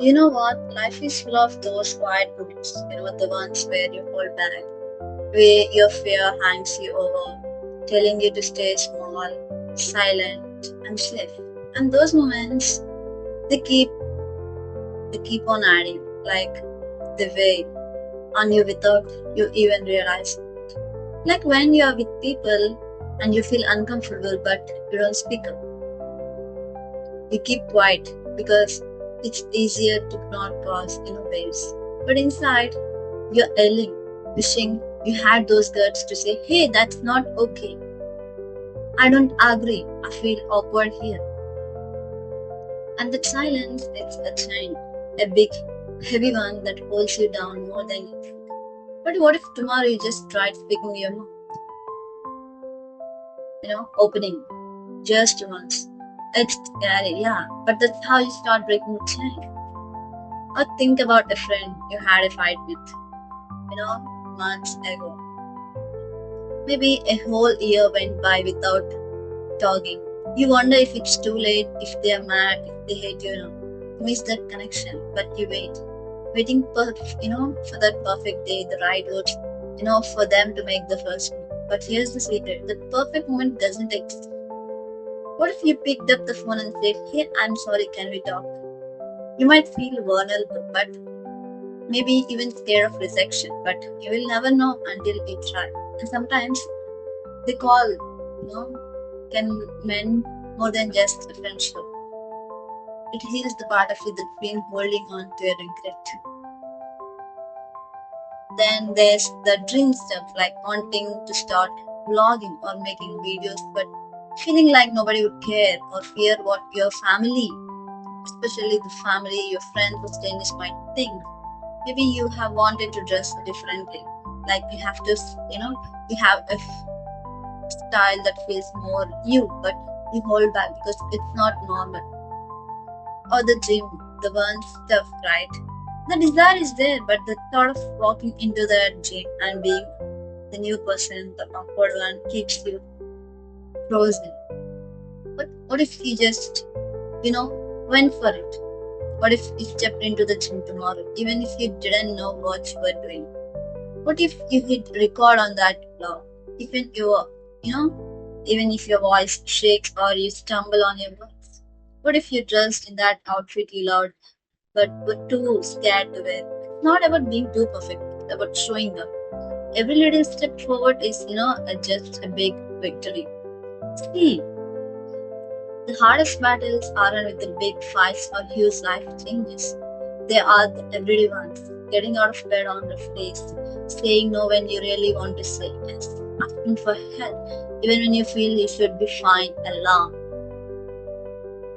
You know what? Life is full of those quiet moments, the ones where you hold back, where your fear hangs you over, telling you to stay small, silent, and safe. And those moments, they keep they keep on adding, like they weigh on you without you even realize. Like when you are with people and you feel uncomfortable but you don't speak up. You keep quiet because it's easier to not cause waves. But inside, you're yelling, wishing you had those guts to say, hey, that's not okay. I don't agree. I feel awkward here. And that silence, it's a chain, a big, heavy one that holds you down more than you think. But what if tomorrow you just tried speaking your mouth, opening just once? It's scary, yeah, but that's how you start breaking the chain. Or think about a friend you had a fight with, months ago. Maybe a whole year went by without talking. You wonder if it's too late, if they are mad, if they hate you, miss that connection. But you wait, waiting for that perfect day, the right words, for them to make the first move. But here's the secret: the perfect moment doesn't exist. What if you picked up the phone and said, "Hey, I'm sorry, can we talk?" You might feel vulnerable, but maybe even scared of rejection. But you will never know until you try. And sometimes the call, can mean more than just a friendship. It heals the part of you that's been holding on to a regret. Then there's the dream stuff like wanting to start vlogging or making videos, but feeling like nobody would care or fear what your family, especially the family, your friends or strangers might think. Maybe you have wanted to dress differently. Like you have a style that feels more you, but you hold back because it's not normal. Or the gym, the one stuff, right? The desire is there, but the thought of walking into the gym and being the new person, the awkward one, keeps you frozen. But what if you just, went for it? What if you stepped into the gym tomorrow, even if you didn't know what you were doing? What if you hit record on that vlog? Even even if your voice shakes or you stumble on your words? What if you dressed in that outfit you loved but were too scared to wear? It's not about being too perfect, it's about showing up. Every little step forward is, just a big victory. See, the hardest battles aren't with the big fights or huge life changes. They are the everyday ones. Getting out of bed on the face, saying no when you really want to say yes, asking for help even when you feel you should be fine alone,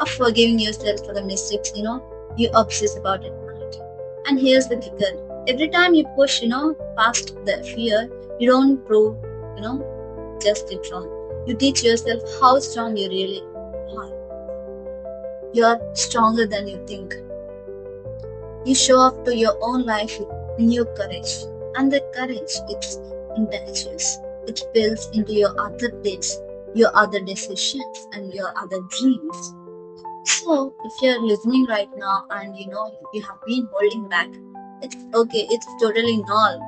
or forgiving yourself for the mistakes you obsess about at night. And here's the kicker: every time you push past the fear, you don't prove just it wrong. You teach yourself how strong you really are. You are stronger than you think. You show up to your own life with new courage. And the courage, it's infectious. It spills into your other days, your other decisions, and your other dreams. So, if you're listening right now and you have been holding back, it's okay. It's totally normal.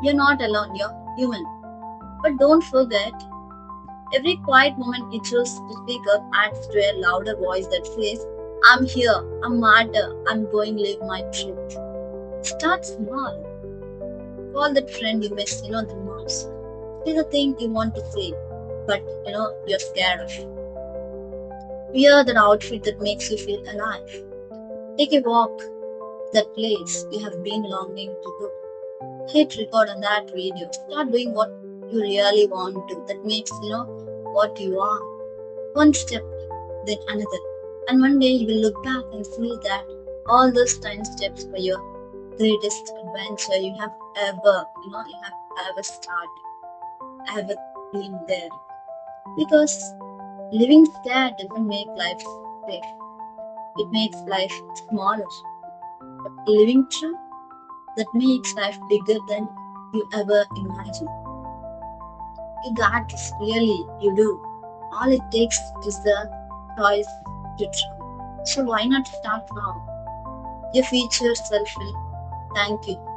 You're not alone. You're human. But don't forget, every quiet moment you choose to speak up adds to a louder voice that says, I'm here, I'm matter, I'm going to live my truth. Start small. Call that friend you miss, the most. Say the thing you want to say, but you're scared of. Wear that outfit that makes you feel alive. Take a walk, that place you have been longing to go. Hit record on that video. Start doing what you really want to. That makes, what you are. One step, then another. And one day you will look back and see that all those tiny steps were your greatest adventure you have ever started, ever been there. Because living scared doesn't make life safe. It makes life smaller. But living true, that makes life bigger than you ever imagined. You got this, really, you do. All it takes is the choice to try. So why not start now? Your future self will thank you.